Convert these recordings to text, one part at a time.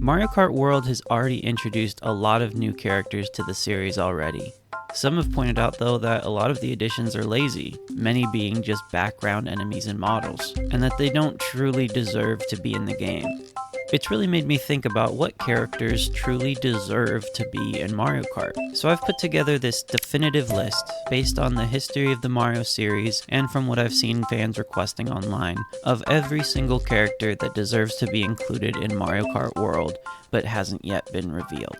Mario Kart World has already introduced a lot of new characters to the series already. Some have pointed out though that a lot of the additions are lazy, many being just background enemies and models, and that they don't truly deserve to be in the game. It's really made me think about what characters truly deserve to be in Mario Kart. So I've put together this definitive list based on the history of the Mario series and from what I've seen fans requesting online of every single character that deserves to be included in Mario Kart World but hasn't yet been revealed.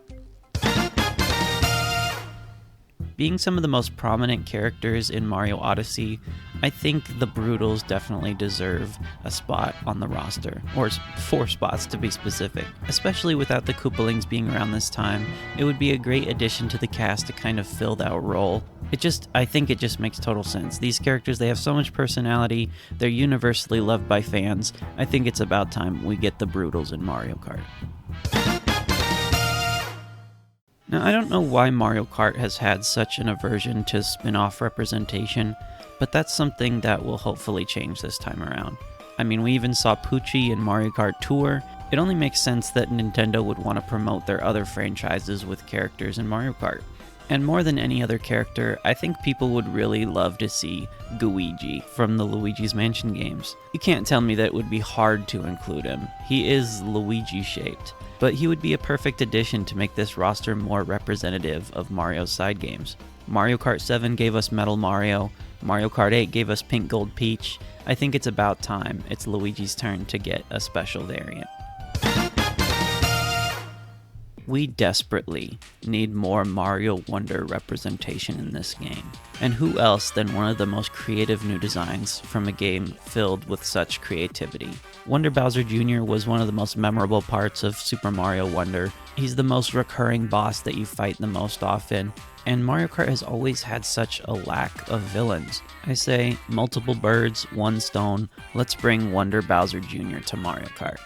Being some of the most prominent characters in Mario Odyssey, I think the Brutals definitely deserve a spot on the roster, or 4 spots to be specific. Especially without the Koopalings being around this time, it would be a great addition to the cast to kind of fill that role. I think it just makes total sense. These characters, they have so much personality, they're universally loved by fans. I think it's about time we get the Brutals in Mario Kart. Now, I don't know why Mario Kart has had such an aversion to spin-off representation, but that's something that will hopefully change this time around. I mean, we even saw Poochie in Mario Kart Tour. It only makes sense that Nintendo would want to promote their other franchises with characters in Mario Kart. And more than any other character, I think people would really love to see Luigi from the Luigi's Mansion games. You can't tell me that it would be hard to include him. He is Luigi-shaped. But he would be a perfect addition to make this roster more representative of Mario's side games. Mario Kart 7 gave us Metal Mario, Mario Kart 8 gave us Pink Gold Peach. I think it's about time it's Luigi's turn to get a special variant. We desperately need more Mario Wonder representation in this game. And who else than one of the most creative new designs from a game filled with such creativity? Wonder Bowser Jr. was one of the most memorable parts of Super Mario Wonder. He's the most recurring boss that you fight the most often. And Mario Kart has always had such a lack of villains. I say, multiple birds, one stone. Let's bring Wonder Bowser Jr. to Mario Kart.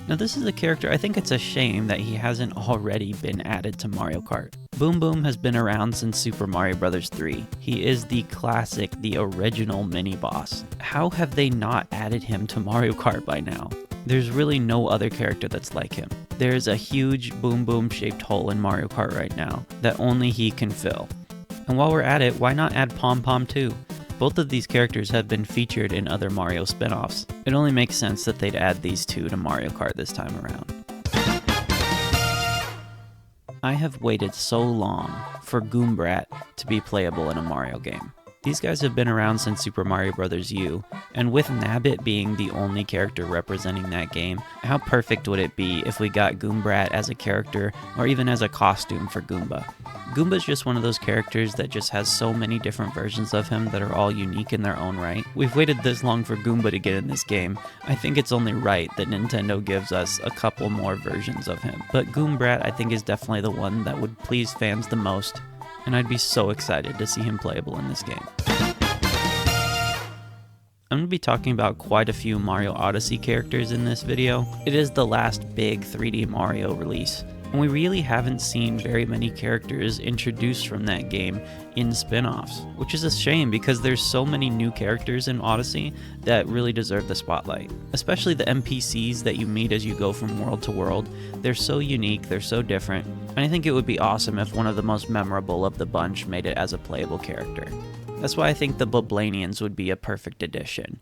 Now this is a character, I think it's a shame that he hasn't already been added to Mario Kart. Boom Boom has been around since Super Mario Bros. 3. He is the classic, the original mini-boss. How have they not added him to Mario Kart by now? There's really no other character that's like him. There's a huge Boom Boom shaped hole in Mario Kart right now that only he can fill. And while we're at it, why not add Pom Pom too? Both of these characters have been featured in other Mario spin-offs. It only makes sense that they'd add these two to Mario Kart this time around. I have waited so long for Goomba to be playable in a Mario game. These guys have been around since Super Mario Bros. U, and with Nabbit being the only character representing that game, how perfect would it be if we got Goomba as a character, or even as a costume for Goomba? Goomba's just one of those characters that just has so many different versions of him that are all unique in their own right. We've waited this long for Goomba to get in this game. I think it's only right that Nintendo gives us a couple more versions of him. But Goomba, I think, is definitely the one that would please fans the most, and I'd be so excited to see him playable in this game. I'm going to be talking about quite a few Mario Odyssey characters in this video. It is the last big 3D Mario release, and we really haven't seen very many characters introduced from that game in spin-offs, which is a shame because there's so many new characters in Odyssey that really deserve the spotlight. Especially the NPCs that you meet as you go from world to world. They're so unique, they're so different, and I think it would be awesome if one of the most memorable of the bunch made it as a playable character. That's why I think the Boblanians would be a perfect addition.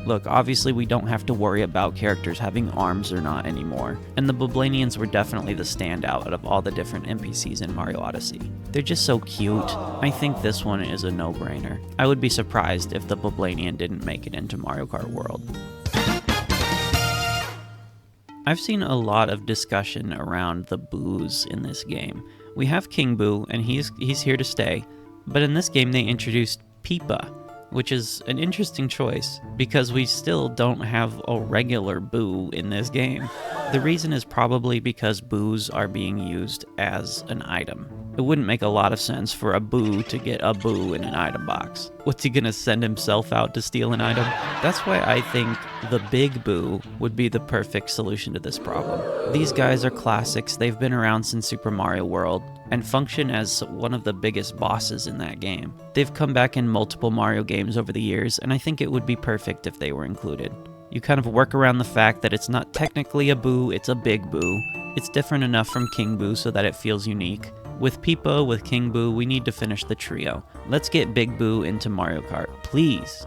Look, obviously we don't have to worry about characters having arms or not anymore, and the Boblanians were definitely the standout out of all the different NPCs in Mario Odyssey. They're just so cute. I think this one is a no-brainer. I would be surprised if the Boblanian didn't make it into Mario Kart World. I've seen a lot of discussion around the Boos in this game. We have King Boo, and he's here to stay, but in this game they introduced Peepa, which is an interesting choice because we still don't have a regular Boo in this game. The reason is probably because Boos are being used as an item. It wouldn't make a lot of sense for a Boo to get a Boo in an item box. What's he gonna send himself out to steal an item? That's why I think the Big Boo would be the perfect solution to this problem. These guys are classics, they've been around since Super Mario World, and function as one of the biggest bosses in that game. They've come back in multiple Mario games over the years, and I think it would be perfect if they were included. You kind of work around the fact that it's not technically a Boo, it's a Big Boo. It's different enough from King Boo so that it feels unique. With Peepo, with King Boo, we need to finish the trio. Let's get Big Boo into Mario Kart, please.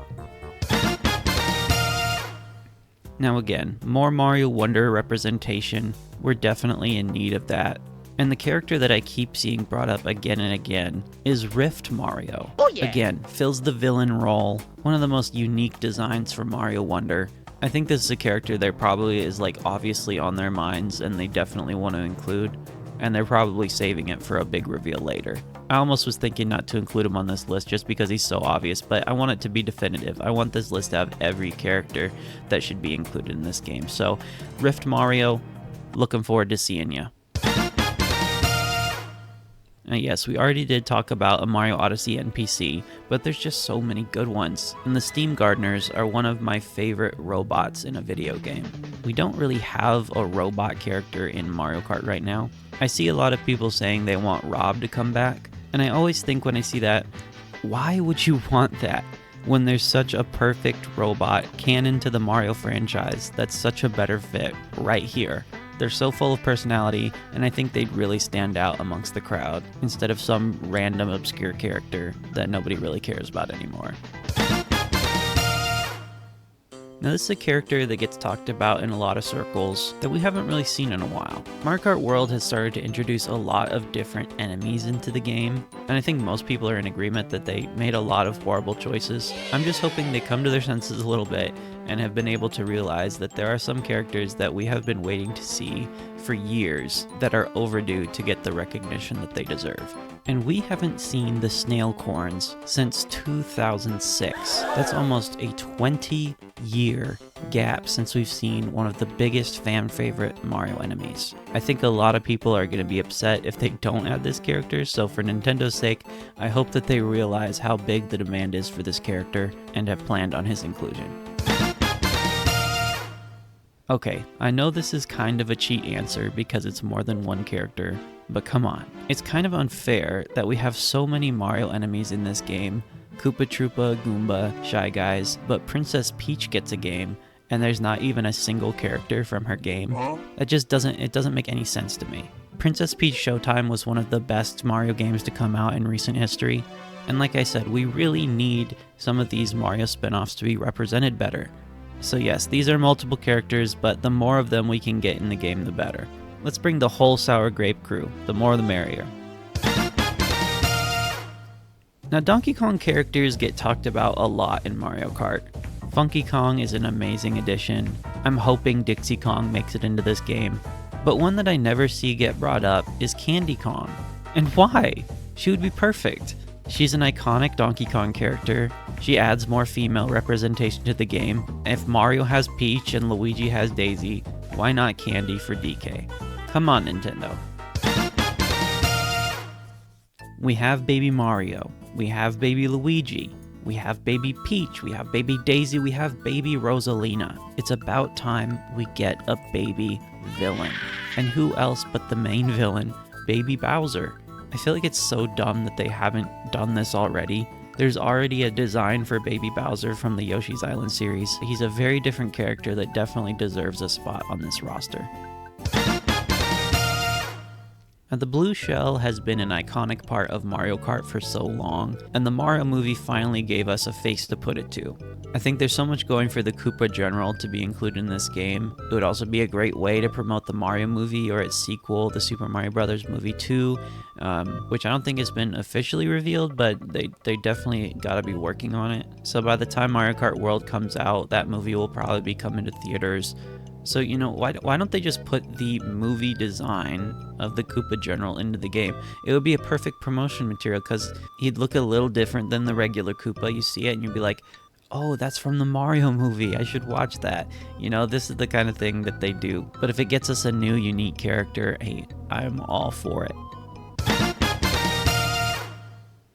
Now again, more Mario Wonder representation. We're definitely in need of that. And the character that I keep seeing brought up again and again is Rift Mario. Oh yeah! Again, fills the villain role, one of the most unique designs for Mario Wonder. I think this is a character that probably is like obviously on their minds and they definitely want to include, and they're probably saving it for a big reveal later. I almost was thinking not to include him on this list just because he's so obvious, but I want it to be definitive. I want this list to have every character that should be included in this game. So, Rift Mario, looking forward to seeing ya. Yes, we already did talk about a Mario Odyssey NPC, but there's just so many good ones. And the Steam Gardeners are one of my favorite robots in a video game. We don't really have a robot character in Mario Kart right now. I see a lot of people saying they want Rob to come back, and I always think when I see that, why would you want that? When there's such a perfect robot canon to the Mario franchise that's such a better fit right here. They're so full of personality, and I think they'd really stand out amongst the crowd, instead of some random obscure character that nobody really cares about anymore. Now this is a character that gets talked about in a lot of circles that we haven't really seen in a while. Mario Kart World has started to introduce a lot of different enemies into the game, and I think most people are in agreement that they made a lot of horrible choices. I'm just hoping they come to their senses a little bit and have been able to realize that there are some characters that we have been waiting to see for years that are overdue to get the recognition that they deserve. And we haven't seen the Snailorns since 2006. That's almost a 20-year gap since we've seen one of the biggest fan favorite Mario enemies. I think a lot of people are going to be upset if they don't add this character, so for Nintendo's sake, I hope that they realize how big the demand is for this character and have planned on his inclusion. Okay, I know this is kind of a cheat answer because it's more than one character, but come on. It's kind of unfair that we have so many Mario enemies in this game, Koopa Troopa, Goomba, Shy Guys, but Princess Peach gets a game, and there's not even a single character from her game. It doesn't make any sense to me. Princess Peach Showtime was one of the best Mario games to come out in recent history, and like I said, we really need some of these Mario spin-offs to be represented better. So yes, these are multiple characters, but the more of them we can get in the game, the better. Let's bring the whole Sour Grape crew. The more the merrier. Now Donkey Kong characters get talked about a lot in Mario Kart. Funky Kong is an amazing addition. I'm hoping Dixie Kong makes it into this game. But one that I never see get brought up is Candy Kong. And why? She would be perfect. She's an iconic Donkey Kong character. She adds more female representation to the game. If Mario has Peach and Luigi has Daisy, why not Candy for DK? Come on, Nintendo. We have Baby Mario. We have Baby Luigi. We have Baby Peach. We have Baby Daisy. We have Baby Rosalina. It's about time we get a baby villain. And who else but the main villain, Baby Bowser? I feel like it's so dumb that they haven't done this already. There's already a design for Baby Bowser from the Yoshi's Island series. He's a very different character that definitely deserves a spot on this roster. Now, the blue shell has been an iconic part of Mario Kart for so long, and the Mario movie finally gave us a face to put it to. I think there's so much going for the Koopa General to be included in this game. It would also be a great way to promote the Mario movie or its sequel, the Super Mario Bros. Movie 2, which I don't think has been officially revealed, but they definitely gotta be working on it. So by the time Mario Kart World comes out, that movie will probably be coming to theaters. So, you know, why don't they just put the movie design of the Koopa General into the game? It would be a perfect promotion material because he'd look a little different than the regular Koopa. You see it and you'd be like, oh, that's from the Mario movie. I should watch that. You know, this is the kind of thing that they do. But if it gets us a new, unique character, hey, I'm all for it.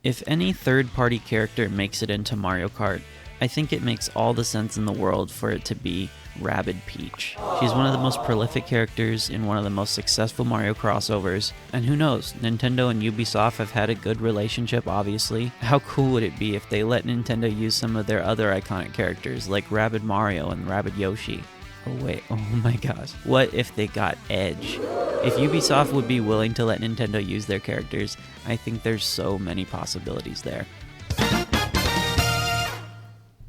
If any third-party character makes it into Mario Kart, I think it makes all the sense in the world for it to be Rabid Peach. She's one of the most prolific characters in one of the most successful Mario crossovers, and who knows, Nintendo and Ubisoft have had a good relationship, obviously. How cool would it be if they let Nintendo use some of their other iconic characters like Rabid Mario and Rabid Yoshi? Oh wait, oh my gosh. What if they got Edge? If Ubisoft would be willing to let Nintendo use their characters, I think there's so many possibilities there.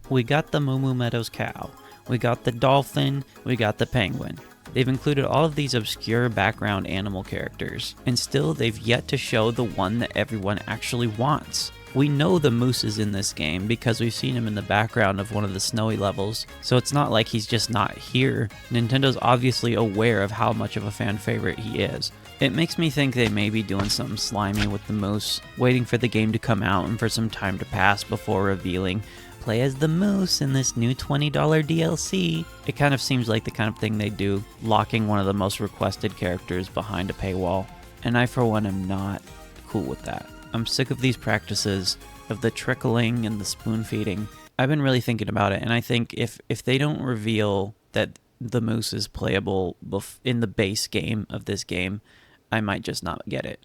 We got the Moo Moo Meadows cow. We got the dolphin, we got the penguin. They've included all of these obscure background animal characters, and still they've yet to show the one that everyone actually wants. We know the moose is in this game because we've seen him in the background of one of the snowy levels, so it's not like he's just not here. Nintendo's obviously aware of how much of a fan favorite he is. It makes me think they may be doing something slimy with the moose, waiting for the game to come out and for some time to pass before revealing, play as the moose in this new $20 DLC. It kind of seems like the kind of thing they do, locking one of the most requested characters behind a paywall. And I for one am not cool with that. I'm sick of these practices, of the trickling and the spoon feeding. I've been really thinking about it, and I think if they don't reveal that the moose is playable in the base game of this game, I might just not get it.